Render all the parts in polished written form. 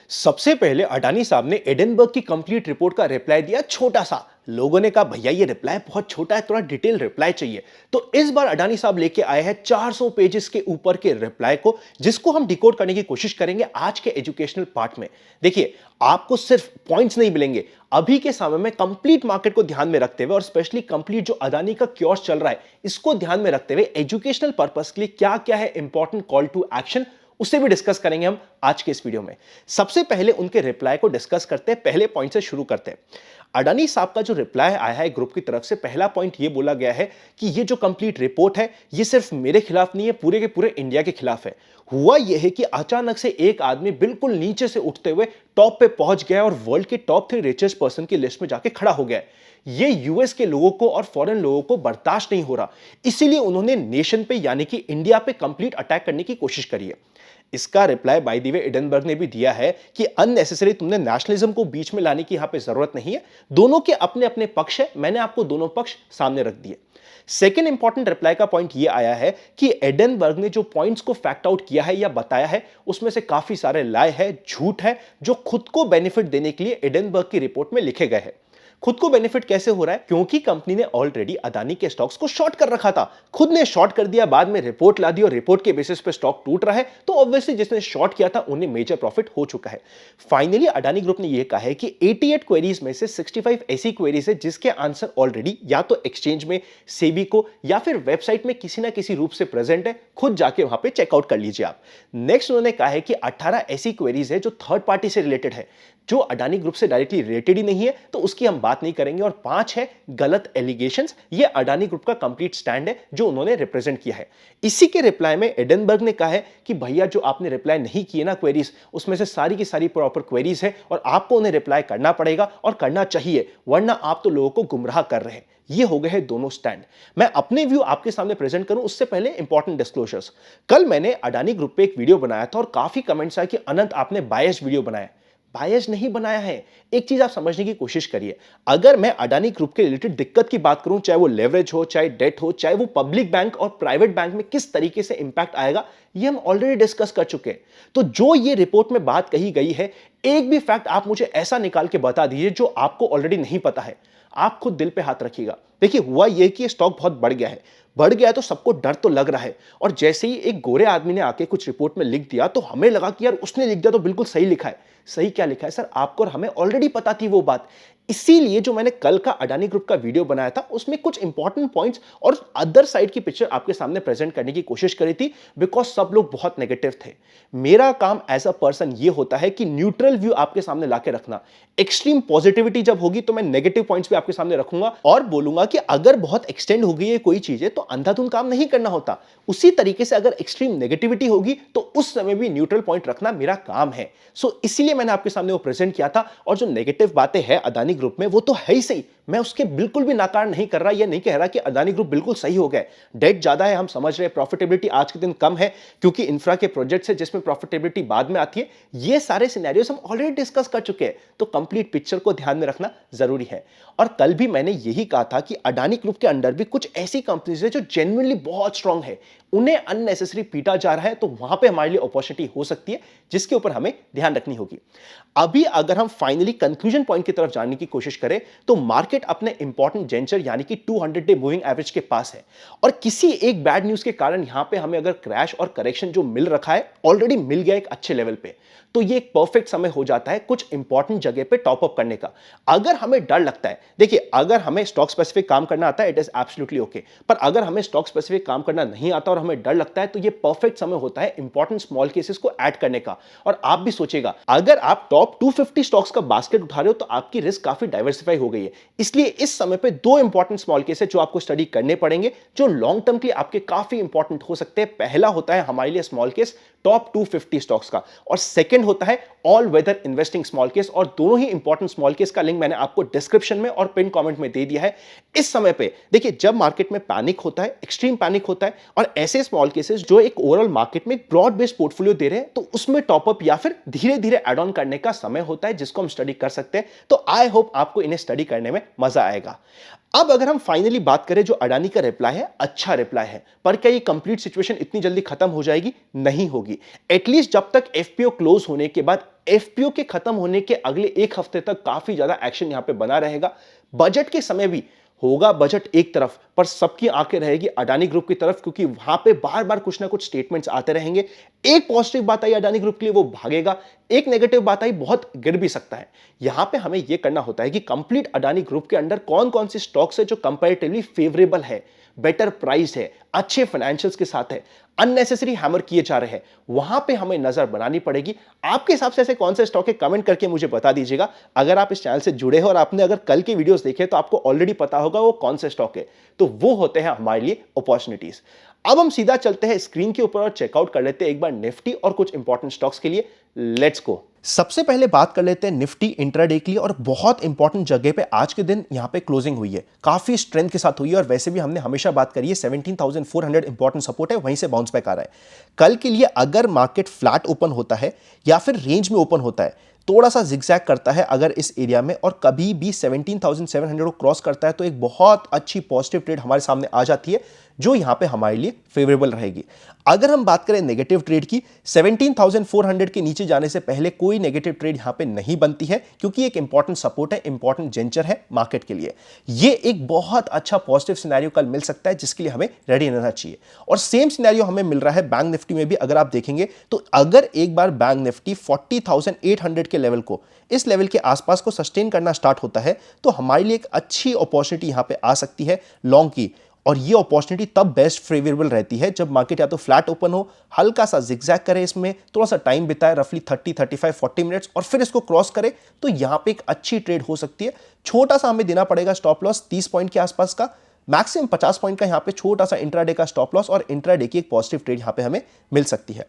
सबसे पहले अडानी साहब ने एडनबर्ग की कंप्लीट रिपोर्ट का रिप्लाई दिया छोटा सा। लोगों ने कहा भैया ये रिप्लाई बहुत छोटा है, थोड़ा डिटेल रिप्लाई चाहिए। तो इस बार अडानी साहब लेके आए हैं 400 पेजेस के ऊपर के रिप्लाई को, जिसको हम डिकोड करने की कोशिश करेंगे आज के एजुकेशनल पार्ट में। देखिए, आपको सिर्फ पॉइंट्स नहीं मिलेंगे, अभी के समय में कंप्लीट मार्केट को ध्यान में रखते हुए और स्पेशली कंप्लीट जो अदानी का क्योर्स चल रहा है इसको ध्यान में रखते हुए एजुकेशनल पर्पस के लिए क्या क्या है इंपॉर्टेंट कॉल टू एक्शन, उसे भी डिस्कस करेंगे हम आज के इस वीडियो में। सबसे पहले उनके रिप्लाई को डिस्कस करते हैं, पहले पॉइंट से शुरू करते हैं। अडानी साहब का जो रिप्लाई आया है ग्रुप की तरफ से, पहला पॉइंट ये बोला गया है कि ये जो कंप्लीट रिपोर्ट है ये सिर्फ मेरे खिलाफ नहीं है, पूरे के पूरे इंडिया के खिलाफ है। हुआ यह है कि अचानक से एक आदमी बिल्कुल नीचे से उठते हुए टॉप पे पहुंच गया और वर्ल्ड के टॉप 3 रिचेस्ट पर्सन की लिस्ट में जाके खड़ा हो गया। ये यूएस के लोगों को और फॉरेन लोगों को बर्दाश्त नहीं हो रहा, इसीलिए उन्होंने नेशन पे यानी कि इंडिया पे कंप्लीट अटैक करने की कोशिश करी है। इसका reply by the way Edinburgh ने भी दिया है कि अननेसेसरी तुमने नेशनलिज्म को बीच में लाने की यहां पे जरूरत नहीं है, दोनों के अपने अपने पक्ष है, मैंने आपको दोनों पक्ष सामने रख दिए। सेकेंड इंपॉर्टेंट रिप्लाई का पॉइंट यह आया है कि एडनबर्ग ने जो पॉइंट्स को फैक्ट आउट किया है या बताया है उसमें से काफी सारे लाए है, झूठ है, जो खुद को बेनिफिट देने के लिए एडनबर्ग की रिपोर्ट में लिखे गए हैं। खुद को बेनिफिट कैसे हो रहा है? क्योंकि कंपनी ने ऑलरेडी अदानी के स्टॉक्स को शॉर्ट कर रखा था, खुद ने शॉर्ट कर दिया, बाद में रिपोर्ट ला दी और रिपोर्ट के बेसिस पे स्टॉक टूट रहा है, तो ऑब्वियसली जिसने शॉर्ट किया था उन्हें मेजर प्रॉफिट हो चुका है। फाइनली अडानी ग्रुप ने यह कहा है कि 88 क्वेरीज में से 65 ऐसी क्वेरीज है जिसके आंसर ऑलरेडी या तो एक्सचेंज में, सेबी को या फिर वेबसाइट में किसी ना किसी रूप से प्रेजेंट है, खुद जाके वहां पे चेकआउट कर लीजिए आप। नेक्स्ट उन्होंने कहा है कि 18 ऐसी क्वेरीज है जो थर्ड पार्टी से रिलेटेड है, जो अडानी ग्रुप से डायरेक्टली रिलेटेड ही नहीं है, तो उसकी हम बात नहीं करेंगे। और 5 है गलत एलिगेशंस, ये अडानी ग्रुप का कंप्लीट स्टैंड है जो उन्होंने रिप्रेजेंट किया है। इसी के रिप्लाई में एडनबर्ग ने कहा है कि भैया जो आपने रिप्लाई नहीं किए ना क्वेरीज, उसमें से सारी की सारी प्रॉपर क्वेरीज है और आपको उन्हें रिप्लाई करना पड़ेगा और करना चाहिए, वरना आप तो लोगों को गुमराह कर रहे हैं। ये हो गए हैं दोनों स्टैंड। मैं अपने व्यू आपके सामने प्रेजेंट करूं उससे पहले इंपॉर्टेंट डिस्क्लोजर्स। कल मैंने अडानी ग्रुप पे एक वीडियो बनाया था और काफी कमेंट्स आए कि अनंत आपने बायस वीडियो बनाया। बायस नहीं बनाया है, एक चीज आप समझने की कोशिश करिए। अगर मैं अडानी ग्रुप के रिलेटेड दिक्कत की बात करूं, चाहे वो लेवरेज हो, चाहे डेट हो, चाहे वो पब्लिक बैंक और प्राइवेट बैंक में किस तरीके से इंपैक्ट आएगा, ये हम ऑलरेडी डिस्कस कर चुके हैं। तो जो ये रिपोर्ट में बात कही गई है, एक भी फैक्ट आप मुझे ऐसा निकाल के बता दीजिए जो आपको ऑलरेडी नहीं पता है। आप खुद दिल पे हाथ रखिएगा। देखिए, हुआ यह कि स्टॉक बहुत बढ़ गया है, बढ़ गया तो सबको डर तो लग रहा है, और जैसे ही एक गोरे आदमी ने आके कुछ रिपोर्ट में लिख दिया तो हमें लगा कि यार उसने लिख दिया तो बिल्कुल सही लिखा है। सही क्या लिखा है सर? आपको और हमें ऑलरेडी पता थी वो बात। इसीलिए जो मैंने कल का अडानी ग्रुप का वीडियो बनाया था उसमें कुछ इंपॉर्टेंट पॉइंट्स और अदर साइड की पिक्चर आपके सामने प्रेजेंट करने की कोशिश करी थी, बिकॉज सब लोग बहुत नेगेटिव थे। मेरा काम एज अ पर्सन ये होता है कि न्यूट्रल व्यू आपके सामने लाके रखना। एक्सट्रीम पॉजिटिविटी जब होगी तो मैं नेगेटिव पॉइंट्स भी आपके सामने रखूंगा और बोलूंगा कि अगर बहुत एक्सटेंड हो गई है कोई चीजें तो अंधाधुंध काम नहीं करना होता। उसी तरीके से अगर एक्सट्रीम नेगेटिविटी होगी तो उस समय भी न्यूट्रल पॉइंट रखना मेरा काम है। सो इसीलिए मैंने आपके सामने वो प्रेजेंट किया था। और जो नेगेटिव बातें हैं अदानी ग्रुप में वो तो है ही सही, मैं उसके बिल्कुल भी नाकार नहीं कर रहा, ये नहीं कह रहा कि अदानी ग्रुप बिल्कुल सही हो गए। डेट ज्यादा है, हम समझ रहे हैं, प्रॉफिटेबिलिटी आज के दिन कम है क्योंकि इंफ्रा के प्रोजेक्ट्स है जिसमें प्रॉफिटेबिलिटी बाद में आती है। ये सारे सिनेरियोस हम ऑलरेडी डिस्कस कर चुके हैं, तो कंप्लीट पिक्चर को ध्यान में रखना जरूरी है। और कल भी मैंने यही कहा था कि अडानी ग्रुप के अंडर भी कुछ ऐसी कंपनीज है जो जेन्युइनली बहुत स्ट्रांग है, उन्हें अननेसेसरी पीटा जा रहा है, तो वहां पे हमारे लिए अपॉर्चुनिटी हो सकती है जिसके ऊपर हमें ध्यान रखनी होगी। अभी अगर हम फाइनली कंक्लूजन पॉइंट की तरफ जाने की कोशिश करें तो मार्केट अपने इंपॉर्टेंट जेंचर यानी कि 200 डे मूविंग एवरेज के पास है, और किसी एक बैड न्यूज के कारण यहां पे हमें अगर क्रैश और करेक्शन जो मिल रखा है ऑलरेडी मिल गया एक अच्छे लेवल पे, तो ये एक परफेक्ट समय हो जाता है कुछ इंपॉर्टेंट जगह पे टॉप अप करने का। अगर हमें डर लगता है, देखिए अगर हमें स्टॉक स्पेसिफिक काम करना आता है इट इज एब्सोल्युटली ओके, पर अगर हमें स्टॉक स्पेसिफिक काम करना नहीं आता और हमें डर लगता है तो ये परफेक्ट समय होता है इंपॉर्टेंट स्मॉल केसेस को ऐड करने का। और आप भी सोचेगा, अगर आप टॉप 250 स्टॉक्स का बास्केट उठा रहे हो तो आपकी रिस्क काफी डाइवर्सिफाई हो गई है। इसलिए इस समय पे 2 इंपॉर्टेंट स्मॉल केस है जो आपको स्टडी करने पड़ेंगे, जो लॉन्ग टर्म के लिए आपके काफी इंपॉर्टेंट हो सकते हैं। पहला होता है हमारे लिए स्मॉल केस टॉप 250 स्टॉक्स का, और सेकंड होता है all weather investing smallcase. और दोनों ही इंपॉर्टेंट स्मॉल केस का लिंक मैंने आपको डिस्क्रिप्शन में और पिन कमेंट में दे दिया है। इस समय पे देखिए, जब मार्केट में पैनिक होता है, एक्सट्रीम पैनिक होता है, और ऐसे स्मॉल केसेस जो एक ओवरऑल मार्केट में ब्रॉड बेस्ड पोर्टफोलियो दे रहे हैं, तो उसमें टॉपअप या फिर धीरे धीरे एड ऑन करने का समय होता है जिसको हम स्टडी कर सकते हैं। तो आई होप आपको इन्हें स्टडी करने में मजा आएगा। अब अगर हम फाइनली बात करें, जो अडानी का रिप्लाई है अच्छा रिप्लाई है, पर क्या ये कंप्लीट सिचुएशन इतनी जल्दी खत्म हो जाएगी? नहीं होगी। एटलीस्ट जब तक एफपीओ क्लोज होने के बाद, एफपीओ के खत्म होने के अगले एक हफ्ते तक काफी ज्यादा एक्शन यहां पे बना रहेगा। बजट के समय भी होगा बजट एक तरफ, पर सबकी आंखें रहेगी अडानी ग्रुप की तरफ, क्योंकि वहां पे बार बार कुछ ना कुछ स्टेटमेंट्स आते रहेंगे। एक पॉजिटिव बात आई अडानी ग्रुप के लिए, वो भागेगा। एक नेगेटिव बात आई, बहुत गिर भी सकता है। यहां पे हमें यह करना होता है कि कंप्लीट अडानी ग्रुप के अंदर कौन कौन सी स्टॉक्स है जो कंपैरेटिवली फेवरेबल है, बेटर प्राइस है, अच्छे फाइनेंशियल्स के साथ है, अननेसेसरी हैमर किए जा रहे हैं, वहां पे हमें नजर बनानी पड़ेगी। आपके हिसाब से ऐसे कौन से स्टॉक है, कमेंट करके मुझे बता दीजिएगा। अगर आप इस चैनल से जुड़े हो और आपने अगर कल के वीडियोस देखे तो आपको ऑलरेडी पता होगा वो कौन से स्टॉक है, तो वो होते हैं हमारे लिए अपॉर्चुनिटीज। अब हम सीधा चलते हैं स्क्रीन के ऊपर और चेकआउट कर लेते हैं एक बार निफ्टी और कुछ इंपॉर्टेंट स्टॉक्स के लिए। Let's go. सबसे पहले बात कर लेते हैं निफ्टी इंट्राडे के लिए, और बहुत इंपॉर्टेंट जगह पे आज के दिन यहां पे क्लोजिंग हुई है, काफी स्ट्रेंथ के साथ हुई है। और वैसे भी हमने हमेशा बात करी है 17,400 इंपॉर्टेंट सपोर्ट है, वहीं से बाउंस बैक आ रहा है। कल के लिए अगर मार्केट फ्लैट ओपन होता है या फिर रेंज में ओपन होता है, थोड़ा सा जिगजैग करता है अगर इस एरिया में, और कभी भी 17,700 को क्रॉस करता है, तो एक बहुत अच्छी पॉजिटिव ट्रेड हमारे सामने आ जाती है, जो यहां पे हमारे लिए फेवरेबल रहेगी। अगर हम बात करें नेगेटिव ट्रेड की, 17,400 के नीचे जाने से पहले कोई नेगेटिव ट्रेड यहां पे नहीं बनती है, क्योंकि एक इंपॉर्टेंट सपोर्ट है, इंपॉर्टेंट जेंचर है मार्केट के लिए। ये एक बहुत अच्छा पॉजिटिव सिनेरियो कल मिल सकता है, जिसके लिए हमें रेडी रहना चाहिए। और सेम सिनेरियो हमें मिल रहा है बैंक निफ्टी में भी। अगर आप देखेंगे तो अगर एक बार बैंक निफ्टी 40,800 के लेवल को, इस लेवल के आसपास को सस्टेन करना स्टार्ट होता है, तो हमारे लिए एक अच्छी अपॉर्चुनिटी यहां पे आ सकती है लॉन्ग की। और ये अपॉर्चुनिटी तब बेस्ट फेवरेबल रहती है जब मार्केट या तो फ्लैट ओपन हो, हल्का सा जिगजैग करे, इसमें थोड़ा सा टाइम बिताए, रफली 30, 35, 40 मिनट्स, और फिर इसको क्रॉस करे, तो यहां पे एक अच्छी ट्रेड हो सकती है। छोटा सा हमें देना पड़ेगा स्टॉप लॉस 30 पॉइंट के आसपास का, मैक्सिमम 50 पॉइंट का यहां पे छोटा सा इंट्राडे का स्टॉप लॉस, और इंट्राडे की एक पॉजिटिव ट्रेड यहां पे हमें मिल सकती है।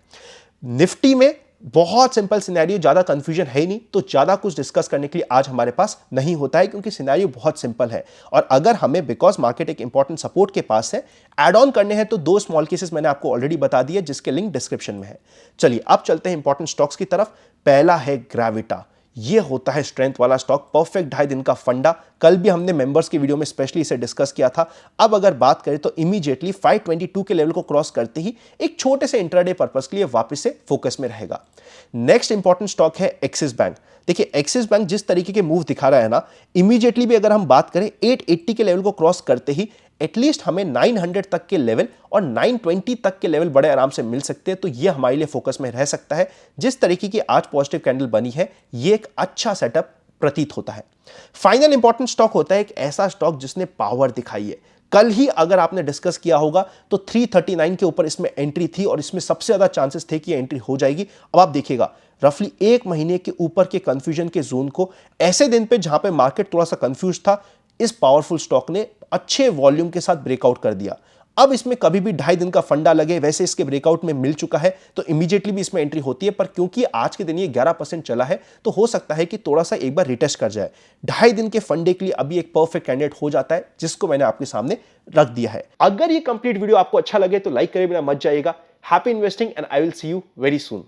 निफ्टी में बहुत सिंपल सिनेरियो, ज्यादा कंफ्यूजन है ही नहीं, तो ज्यादा कुछ डिस्कस करने के लिए आज हमारे पास नहीं होता है, क्योंकि सिनेरियो बहुत सिंपल है। और अगर हमें, बिकॉज मार्केट एक इंपॉर्टेंट सपोर्ट के पास है, ऐड ऑन करने हैं, तो दो स्मॉल केसेस मैंने आपको ऑलरेडी बता दिए, जिसके लिंक डिस्क्रिप्शन में है। चलिए अब चलते हैं इंपॉर्टेंट स्टॉक्स की तरफ। पहला है ग्रेविटा। ये होता है स्ट्रेंथ वाला स्टॉक, परफेक्ट 2.5 दिन का फंडा। कल भी हमने मेंबर्स की वीडियो में स्पेशली इसे डिस्कस किया था। अब अगर बात करें तो इमीडिएटली 522 के लेवल को क्रॉस करते ही एक छोटे से इंट्राडे पर्पस के लिए वापस से फोकस में रहेगा। नेक्स्ट इंपॉर्टेंट स्टॉक है एक्सिस बैंक। देखिए एक्सिस बैंक जिस तरीके के मूव दिखा रहा है ना, इमीडिएटली भी अगर हम बात करें 880 के लेवल को क्रॉस करते ही एटलीस्ट हमें 900 तक के लेवल और 920 तक के लेवल बड़े आराम से मिल सकते हैं, तो ये हमारे लिए फोकस में रह सकता है। जिस तरीके की आज पॉजिटिव कैंडल बनी है, ये एक अच्छा सेटअप प्रतीत होता है। फाइनल इंपॉर्टेंट स्टॉक होता है एक ऐसा स्टॉक जिसने पावर दिखाई है। कल ही अगर आपने डिस्कस किया होगा तो 339 के ऊपर इसमें एंट्री थी, और इसमें सबसे ज्यादा चांसेस थे कि एंट्री हो जाएगी। अब आप देखिएगा, रफली एक महीने के ऊपर के कंफ्यूजन के जोन को, ऐसे दिन पे जहां पे मार्केट थोड़ा सा कंफ्यूज था, इस पावरफुल स्टॉक ने अच्छे वॉल्यूम के साथ ब्रेकआउट कर दिया। अब इसमें कभी भी 2.5 दिन का फंडा लगे, वैसे इसके ब्रेकआउट में मिल चुका है, तो इमीडिएटली भी इसमें एंट्री होती है। पर क्योंकि आज के दिन ये 11% चला है, तो हो सकता है कि थोड़ा सा एक बार रिटेस्ट कर जाए। 2.5 दिन के फंडे के लिए अभी एक परफेक्ट कैंडिडेट हो जाता है, जिसको मैंने आपके सामने रख दिया है। अगर ये कंप्लीट वीडियो आपको अच्छा लगे तो लाइक करे बिना मत जाइएगा। Happy investing and I will see you very soon.